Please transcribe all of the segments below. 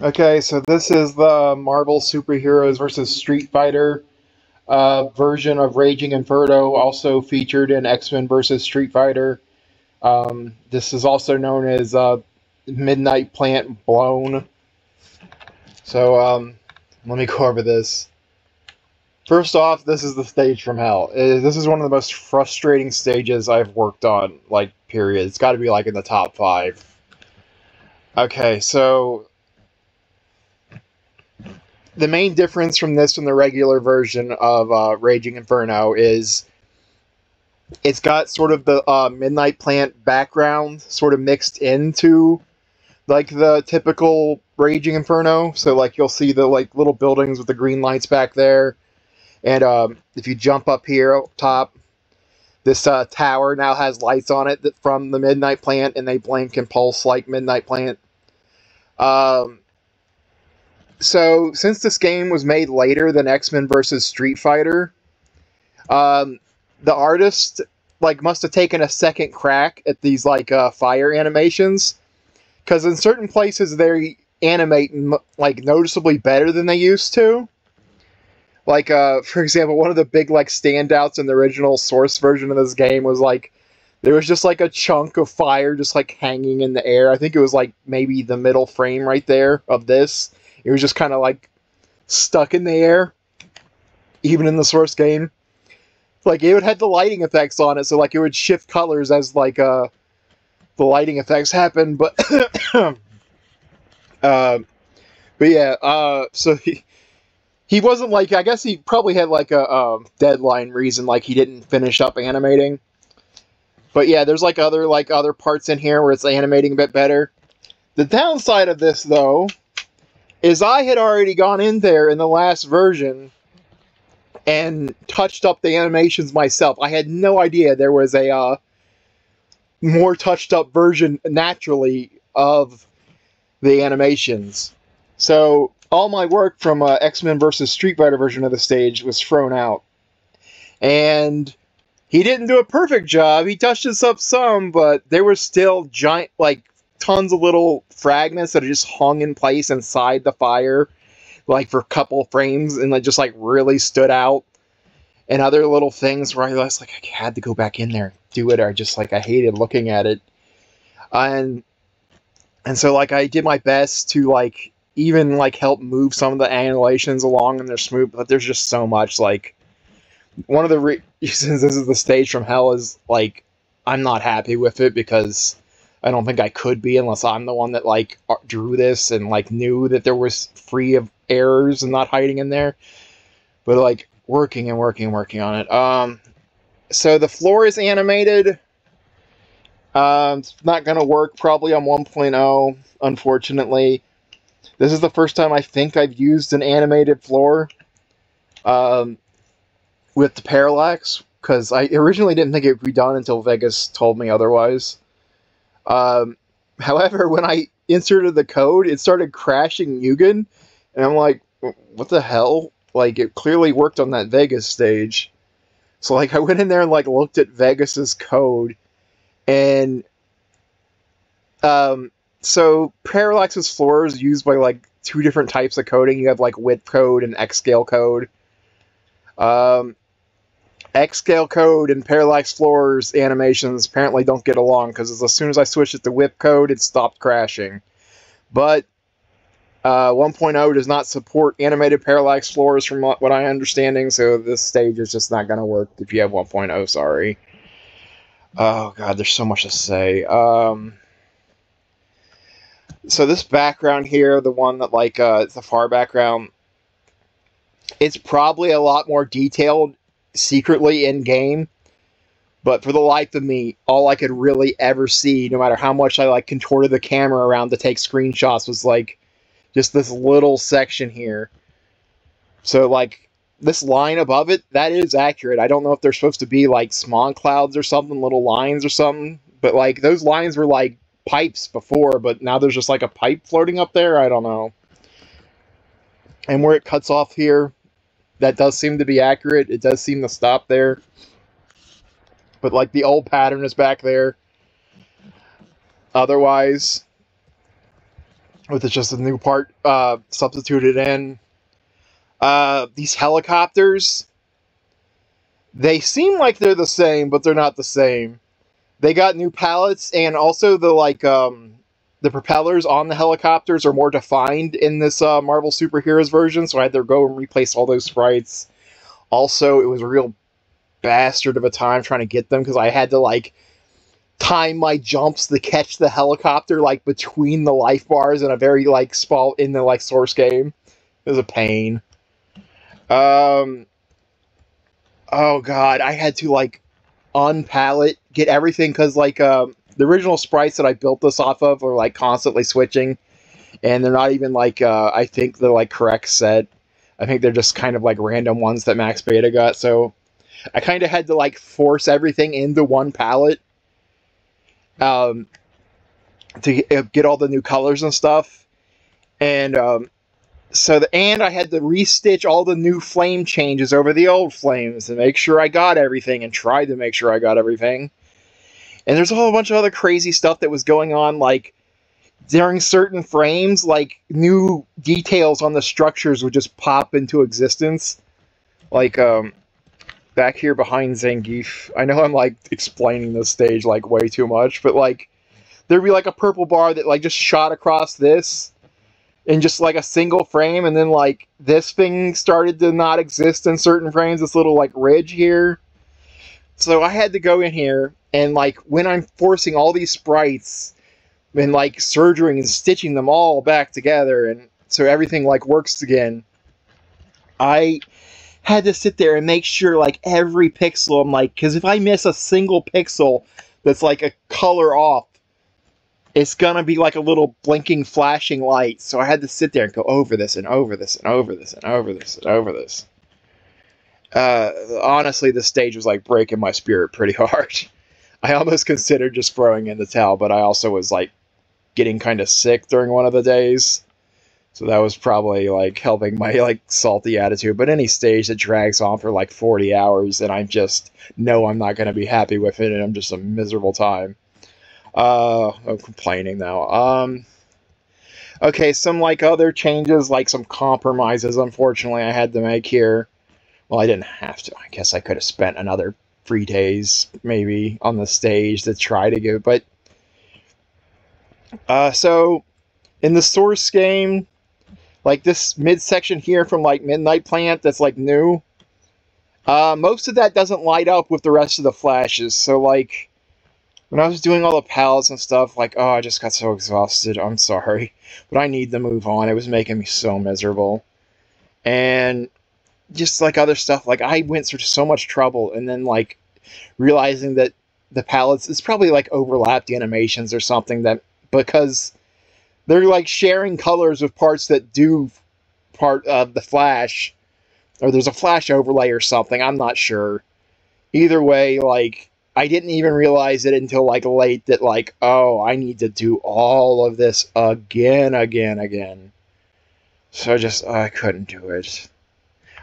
Okay, so this is the Marvel Superheroes versus Street Fighter version of Raging Inferno, also featured in X-Men versus Street Fighter. This is also known as Midnight Plant Blown. So let me go over this. First off, this is the stage from hell. This is one of the most frustrating stages I've worked on, like, period. It's got to be, like, in the top 5. Okay, so the main difference from this and the regular version of Raging Inferno is it's got sort of the Midnight Plant background sort of mixed into like the typical Raging Inferno. So like you'll see the like little buildings with the green lights back there, and if you jump up here up top, this tower now has lights on it from the Midnight Plant, and they blink and pulse like Midnight Plant. So, since this game was made later than X-Men vs. Street Fighter, the artist like must have taken a second crack at these like fire animations, because in certain places they animate like noticeably better than they used to. Like, for example, one of the big like standouts in the original Source version of this game was like there was just like a chunk of fire just like hanging in the air. I think it was like maybe the middle frame right there of this. It was just kind of like stuck in the air, even in the Source game. Like it would have the lighting effects on it, so like it would shift colors as like the lighting effects happen. But uh, but yeah, so he wasn't like, I guess he probably had like a deadline reason, like he didn't finish up animating. But yeah, there's like other parts in here where it's animating a bit better. The downside of this though is I had already gone in there in the last version and touched up the animations myself. I had no idea there was a more touched up version naturally of the animations. So all my work from X-Men vs. Street Fighter version of the stage was thrown out. And he didn't do a perfect job. He touched this up some, but there were still giant, like, tons of little fragments that are just hung in place inside the fire, like for a couple frames, and like just like really stood out. And other little things where I was like, I had to go back in there and do it, or just like I hated looking at it. And so like I did my best to like even like help move some of the animations along, and they're smooth, but there's just so much. Like one of the reasons this is the stage from hell is like I'm not happy with it, because I don't think I could be unless I'm the one that like drew this and like knew that there was free of errors and not hiding in there. But like working on it. So the floor is animated. It's not gonna work probably on 1.0, unfortunately. This is the first time I think I've used an animated floor with the parallax, because I originally didn't think it would be done until Vegas told me otherwise. However, when I inserted the code, it started crashing Mugen, and I'm like, what the hell? Like, it clearly worked on that Vegas stage. So, like, I went in there and, like, looked at Vegas's code, and, so Parallax's floor is used by, like, 2 different types of coding. You have, like, width code and X-scale code. X-scale code and Parallax floors animations apparently don't get along, because as soon as I switched it to whip code, it stopped crashing. But 1.0 does not support animated parallax floors from what I'm understanding, so this stage is just not going to work if you have 1.0, sorry. Oh god, there's so much to say. So this background here, the one that like, it's the far background, it's probably a lot more detailed secretly in-game, but for the life of me, all I could really ever see, no matter how much I like contorted the camera around to take screenshots, was like just this little section here. So, like, this line above it, that is accurate. I don't know if they're supposed to be, like, smog clouds or something, little lines or something. But, like, those lines were, like, pipes before, but now there's just, like, a pipe floating up there? I don't know. And where it cuts off here, that does seem to be accurate. It does seem to stop there. But, like, the old pattern is back there. Otherwise, with just a new part substituted in. These helicopters, they seem like they're the same, but they're not the same. They got new pallets, and also the propellers on the helicopters are more defined in this Marvel Superheroes version, so I had to go and replace all those sprites. Also, it was a real bastard of a time trying to get them, because I had to, like, time my jumps to catch the helicopter, like, between the life bars in a very, like, small, in the, like, source game. It was a pain. Oh god, I had to, like, unpallet, get everything, because, like, the original sprites that I built this off of are, like, constantly switching, and they're not even, like, I think the, like, correct set. I think they're just kind of, like, random ones that Max Beta got, so I kind of had to, like, force everything into one palette, to get all the new colors and stuff, and, and I had to restitch all the new flame changes over the old flames to make sure I got everything, and tried to make sure I got everything. And there's a whole bunch of other crazy stuff that was going on, like, during certain frames, like, new details on the structures would just pop into existence. Like, back here behind Zangief, I know I'm, like, explaining this stage, like, way too much, but, like, there'd be, like, a purple bar that, like, just shot across this, in just, like, a single frame, and then, like, this thing started to not exist in certain frames, this little, like, ridge here. So I had to go in here, and, like, when I'm forcing all these sprites, and, like, surgering and stitching them all back together, and so everything, like, works again, I had to sit there and make sure, like, every pixel, I'm like, because if I miss a single pixel that's, like, a color off, it's gonna be like a little blinking, flashing light. So I had to sit there and go over this, and over this, and over this, and over this, and over this. Honestly, this stage was, like, breaking my spirit pretty hard. I almost considered just throwing in the towel, but I also was, like, getting kind of sick during one of the days. So that was probably, like, helping my, like, salty attitude. But any stage that drags on for, like, 40 hours, and I just know I'm not going to be happy with it, and I'm just a miserable time. I'm complaining now. Okay, some, like, other changes, like some compromises, unfortunately, I had to make here. Well, I didn't have to. I guess I could have spent another 3 days, maybe, on the stage to try to get, but, so, in the source game, like, this midsection here from, like, Midnight Plant that's, like, new, most of that doesn't light up with the rest of the flashes, so, like, when I was doing all the pallets and stuff, like, oh, I just got so exhausted, I'm sorry, but I need to move on, it was making me so miserable, and just, like, other stuff, like, I went through so much trouble, and then, like, realizing that the pallets, it's probably, like, overlapped animations or something, that, because they're, like, sharing colors with parts that do part of the flash, or there's a flash overlay or something, I'm not sure. Either way, like, I didn't even realize it until, like, late that, like, oh, I need to do all of this again. So just, I couldn't do it.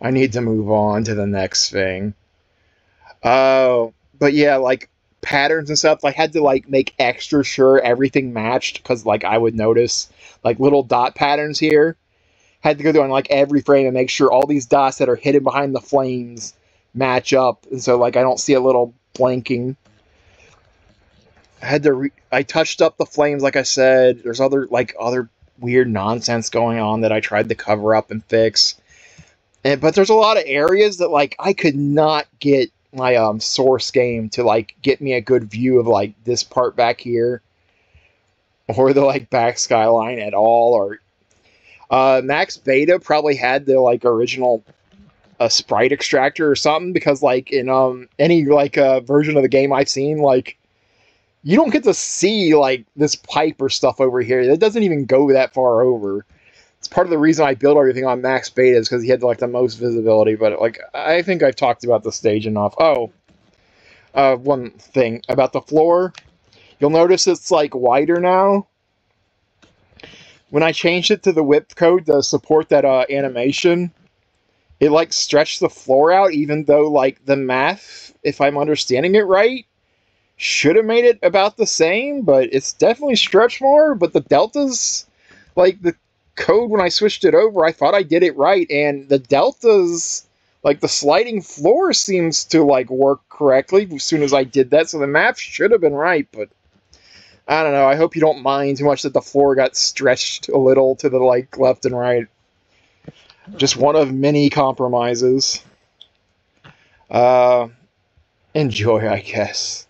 I need to move on to the next thing. Oh, but yeah, like, patterns and stuff, I had to, like, make extra sure everything matched, because, like, I would notice, like, little dot patterns here. Had to go through on, like, every frame and make sure all these dots that are hidden behind the flames match up, and so, like, I don't see a little blinking. I touched up the flames, like I said. There's other weird nonsense going on that I tried to cover up and fix. But there's a lot of areas that, like, I could not get my source game to, like, get me a good view of, like, this part back here, or the, like, back skyline at all, or Max Beta probably had the, like, original sprite extractor or something, because, like, in any, like, version of the game I've seen, like, you don't get to see, like, this pipe or stuff over here. It doesn't even go that far over. It's part of the reason I built everything on Max Beta, is because he had, like, the most visibility, but, like, I think I've talked about the stage enough. Oh, one thing about the floor. You'll notice it's, like, wider now. When I changed it to the whip code to support that animation, it, like, stretched the floor out, even though, like, the math, if I'm understanding it right, should have made it about the same, but it's definitely stretched more, but the deltas, like, the code when I switched it over, I thought I did it right, and the deltas, like, the sliding floor seems to, like, work correctly as soon as I did that, so the map should have been right, but I don't know. I hope you don't mind too much that the floor got stretched a little to the, like, left and right. Just one of many compromises. Enjoy, I guess.